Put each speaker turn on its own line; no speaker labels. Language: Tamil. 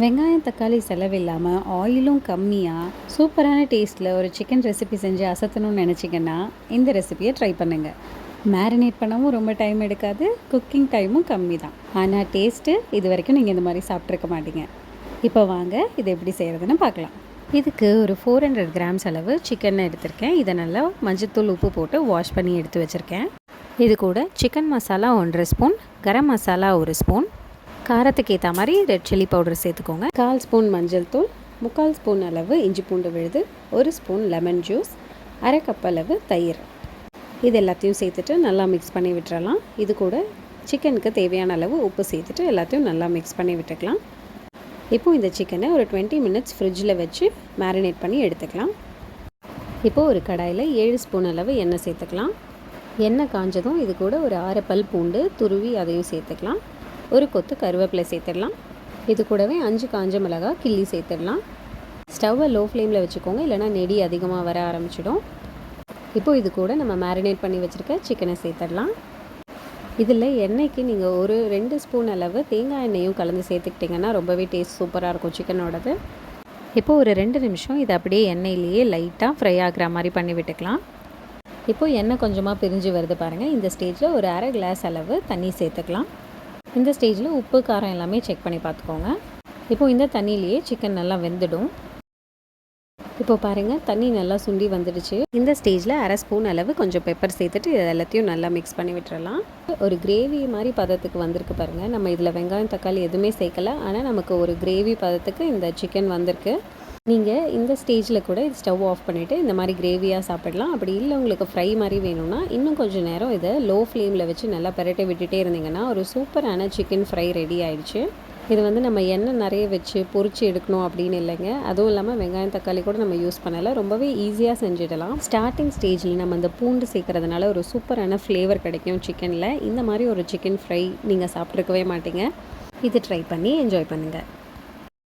வெங்காயம் தக்காளி செலவில்லாமல் ஆயிலும் கம்மியாக சூப்பரான டேஸ்ட்டில் ஒரு சிக்கன் ரெசிபி செஞ்சு அசத்தணும்னு நினச்சிங்கன்னா இந்த ரெசிபியை ட்ரை பண்ணுங்கள். மேரினேட் பண்ணவும் ரொம்ப டைம் எடுக்காது, குக்கிங் டைமும் கம்மி தான். ஆனால் டேஸ்ட்டு இது வரைக்கும் நீங்கள் இந்த மாதிரி சாப்பிட்ருக்க மாட்டீங்க. இப்போ வாங்க இதை எப்படி செய்கிறதுன்னு பார்க்கலாம். இதுக்கு ஒரு 400 கிராம்ஸ் அளவு சிக்கன் எடுத்திருக்கேன். இதை நல்லா மஞ்சத்தூள் உப்பு போட்டு வாஷ் பண்ணி எடுத்து வச்சுருக்கேன். இது கூட chicken masala 1.5 spoon, garam masala 1 spoon, காரத்துக்கு ஏற்ற மாதிரி ரெட் சில்லி பவுடர் சேர்த்துக்கோங்க. 1/4 ஸ்பூன் மஞ்சள் தூள், 3/4 ஸ்பூன் அளவு இஞ்சி பூண்டு விழுது, 1 ஸ்பூன் லெமன் ஜூஸ், அரை கப் அளவு தயிர். இது எல்லாத்தையும் சேர்த்துட்டு நல்லா மிக்ஸ் பண்ணி விட்டுறலாம். இது கூட சிக்கனுக்கு தேவையான அளவு உப்பு சேர்த்துட்டு எல்லாத்தையும் நல்லா மிக்ஸ் பண்ணி விட்டுக்கலாம். இப்போது இந்த சிக்கனை ஒரு 20 மினிட்ஸ் ஃப்ரிட்ஜில் வச்சு மேரினேட் பண்ணி எடுத்துக்கலாம். இப்போது ஒரு கடாயில் 7 ஸ்பூன் அளவு எண்ணெய் சேர்த்துக்கலாம். எண்ணெய் காஞ்சதும் இது கூட ஒரு 6 பல் பூண்டு துருவி அதையும் சேர்த்துக்கலாம். ஒரு கொத்து கருவேப்பிலை சேர்த்துடலாம். இது கூடவே 5 காஞ்ச மிளகாய் கிள்ளி சேர்த்துடலாம். ஸ்டவ்வை லோ ஃப்ளேமில் வச்சுக்கோங்க, இல்லைனா நெடி அதிகமாக வர ஆரம்பிச்சிடும். இப்போது இது கூட நம்ம மேரினேட் பண்ணி வச்சுருக்க சிக்கனை சேர்த்துடலாம். இதில் எண்ணெய்க்கு நீங்கள் ஒரு 2 ஸ்பூன் அளவு தேங்காய் எண்ணெயும் கலந்து சேர்த்துக்கிட்டிங்கன்னா ரொம்பவே டேஸ்ட் சூப்பராக இருக்கும் சிக்கனோடது. இப்போது ஒரு 2 நிமிஷம் இதை அப்படியே எண்ணெயிலேயே லைட்டாக ஃப்ரை ஆகிற மாதிரி பண்ணி விட்டுக்கலாம். இப்போது எண்ணெய் கொஞ்சமாக பிரிஞ்சு வருது பாருங்கள். இந்த ஸ்டேஜில் ஒரு அரை கிளாஸ் அளவு தண்ணி சேர்த்துக்கலாம். இந்த ஸ்டேஜில் உப்பு காரம் எல்லாமே செக் பண்ணி பார்த்துக்கோங்க. இப்போது இந்த தண்ணியிலேயே சிக்கன் நல்லா வெந்துடும். இப்போ பாருங்கள், தண்ணி நல்லா சுண்டி வந்துடுச்சு. இந்த ஸ்டேஜில் அரை ஸ்பூன் அளவு கொஞ்சம் பெப்பர் சேர்த்துட்டு இது எல்லாத்தையும் நல்லா மிக்ஸ் பண்ணி விட்டுறலாம். ஒரு கிரேவி மாதிரி பதத்துக்கு வந்திருக்கு பாருங்கள். நம்ம இதில் வெங்காயம் தக்காளி எதுவுமே சேர்க்கலை, ஆனால் நமக்கு ஒரு கிரேவி பதத்துக்கு இந்த சிக்கன் வந்திருக்கு. நீங்கள் இந்த ஸ்டேஜில் கூட இது ஸ்டவ் ஆஃப் பண்ணிவிட்டு இந்த மாதிரி கிரேவியாக சாப்பிடலாம். அப்படி இல்லை உங்களுக்கு ஃப்ரை மாதிரி வேணும்னா இன்னும் கொஞ்சம் நேரம் இதை லோ ஃப்ளேமில் வச்சு நல்லா பெரட்டி விட்டுட்டே இருந்தீங்கன்னா ஒரு சூப்பரான சிக்கன் ஃப்ரை ரெடி ஆயிடுச்சு. இது நம்ம எண்ணெய் நிறைய வச்சு பொரிச்சு எடுக்கணும் அப்படின்னு இல்லைங்க. அதுவும் இல்லாமல் வெங்காயம் தக்காளி கூட நம்ம யூஸ் பண்ணலை, ரொம்பவே ஈஸியாக செஞ்சிடலாம். ஸ்டார்டிங் ஸ்டேஜில் நம்ம அந்த பூண்டு சேர்க்கறதுனால ஒரு சூப்பரான ஃப்ளேவர் கிடைக்கும் சிக்கனில். இந்த மாதிரி ஒரு சிக்கன் ஃப்ரை நீங்கள் சாப்பிட்ருக்கவே மாட்டீங்க. இது ட்ரை பண்ணி என்ஜாய் பண்ணுங்கள்.